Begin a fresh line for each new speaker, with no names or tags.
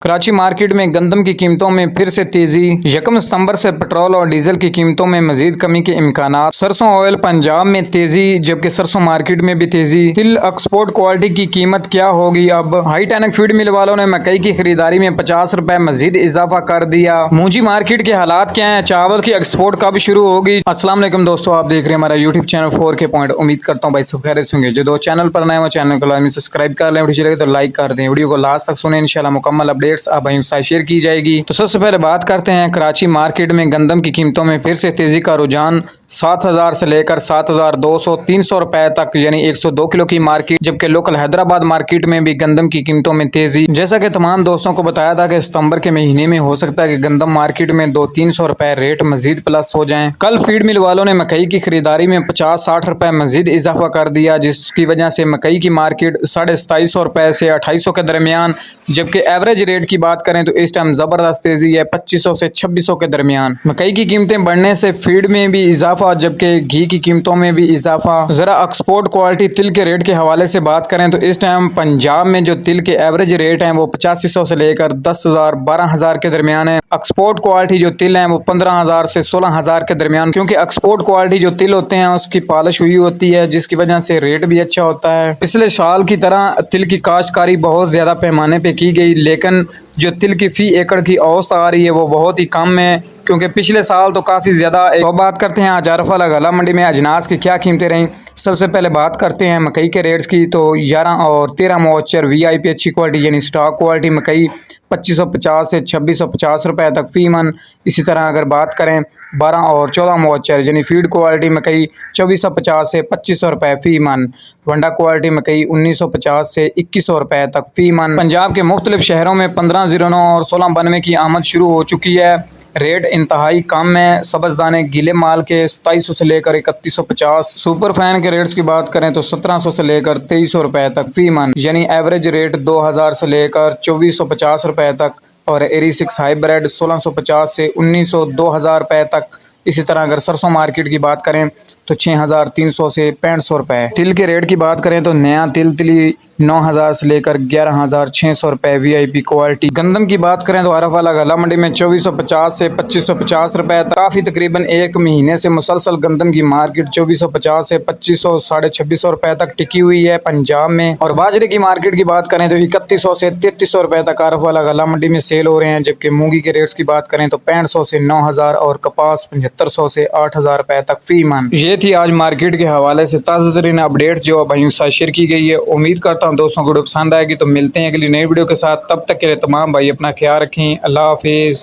Karachi market में गंदम की कीमतों में फिर से तेजी। 1 सितंबर से पेट्रोल और डीजल की कीमतों में मजीद कमी के इम्कानात। सरसों ऑयल पंजाब में तेजी, जबकि सरसों मार्केट में भी तेजी। तिल एक्सपोर्ट क्वालिटी की कीमत क्या होगी अब। हाई टैनक फीड मिल वालों ने मकई की खरीदारी में 50 रुपए मजीद इजाफा कर दिया। मूंजी मार्केट के हालात क्या है, चावल की एक्सपोर्ट कब शुरू होगी। अस्सलाम वालेकुम दोस्तों, आप देख रहे हैं हमारा यूट्यूब चैनल 4K पॉइंट। उम्मीद करता हूँ भाई सब खैरियत से होंगे। जो दो चैनल पर नए हो चैनल को लाजमी सब्सक्राइब कर लें, वीडियो लगे तो लाइक कर दें। वीडियो को लास्ट तक सुने, इंशाल्लाह मुकम्मल अपडेट्स आप भाई शेयर की जाएगी। तो सबसे पहले बात करते हैं कराची मार्केट में गंदम की कीमतों में फिर से तेजी का रुझान। 7,000 से लेकर 7,200 300 रुपए तक, यानी 102 किलो की मार्केट। जबकि लोकल हैदराबाद मार्केट में भी गंदम की कीमतों में तेजी। जैसा कि तमाम दोस्तों को बताया था कि सितंबर के महीने में हो सकता है कि गंदम मार्केट में 200-300 रुपए रेट मजीद प्लस हो जाएं। कल फीड मिल वालों ने मकई की खरीदारी में 50-60 रुपए मजीद इजाफा कर दिया, जिसकी वजह से मकई की मार्केट 2750 रुपए से 2800 के दरमियान। जबकि एवरेज रेट की बात करें तो इस टाइम जबरदस्त तेजी है 2500 से 2600 के दरमियान। मकई की कीमतें बढ़ने से फीड में भी इजाफा, जबकि घी की कीमतों में भी इजाफा। जरा एक्सपोर्ट क्वालिटी तिल के रेट के हवाले से बात करें तो इस टाइम पंजाब में जो तिल के एवरेज रेट हैं वो 8500 से लेकर 10,000 12,000 के दरमियान है। एक्सपोर्ट क्वालिटी जो तिल है वो 15,000 से 16,000 के दरमियान, क्योंकि एक्सपोर्ट क्वालिटी जो तिल होते हैं उसकी पॉलिश हुई होती है, जिसकी वजह से रेट भी अच्छा होता है। पिछले साल की तरह तिल की काश्तकारी बहुत ज्यादा पैमाने पे की गई, लेकिन जो तिल की फी एकड़ की औसत आ रही है वो बहुत ही कम है, क्योंकि पिछले साल तो काफ़ी ज़्यादा। तो बात करते हैं आज अरफा गला मंडी में अजनास की क्या कीमतें रहीं। सबसे पहले बात करते हैं मकई के रेट्स की। तो 11 और 13 मोचर VIP अच्छी क्वालिटी यानी स्टॉक क्वालिटी मकई 2550 से 2650 रुपए तक फी मन। इसी तरह अगर बात करें 12 और 14 मोचर यानी फीड क्वालिटी मकई 2450 से 2500 रुपए फी मन। वंडा क्वालिटी मकई 1950 से 2100 रुपए तक फी मन। पंजाब के मुख्तलिफ शहरों में 1509 और 1692 की आमद शुरू हो चुकी है। रेट इंतहाई कम है। सब्ज़दाने गीले माल के 2700 से लेकर 3150। सुपर फैन के रेट्स की बात करें तो 1700 से लेकर 2300 रुपए तक फी मन, यानी एवरेज रेट 2000 से लेकर 2450 रुपए तक। और एरी 6 हाइब्रिड 1650 से 1900 2000 रुपए तक। इसी तरह अगर सरसों मार्केट की बात करें तो 6300 से 6500 रुपए। तिल के रेट की बात करें तो नया तिल तिली 9000 से लेकर 11,600 रुपए VIP क्वालिटी। गंदम की बात करें तो अरफा गला मंडी में 2450 से 2550 रुपए। काफी तकरीबन एक महीने से मुसलसल गंदम की मार्केट 2450 से 2500 2600 रुपए तक टिकी हुई है पंजाब में। और बाजरे की मार्केट की बात करें तो 3100 से 3300 रुपए तक अरफा गला मंडी में सेल हो रहे हैं। जबकि मूंगी के रेट्स की बात करें तो 6500 से 9000 और कपास 7500 से 8000 रुपए तक फी मन। ये थी आज मार्केट के हवाले से ताज़ा तरीन अपडेट जो भाइयों से शेयर की गई है। उम्मीद करता हूँ दोस्तों को पसंद आएगी। तो मिलते हैं अगली नई वीडियो के साथ, तब तक के लिए तमाम भाई अपना ख्याल रखें। अल्लाह हाफिज़।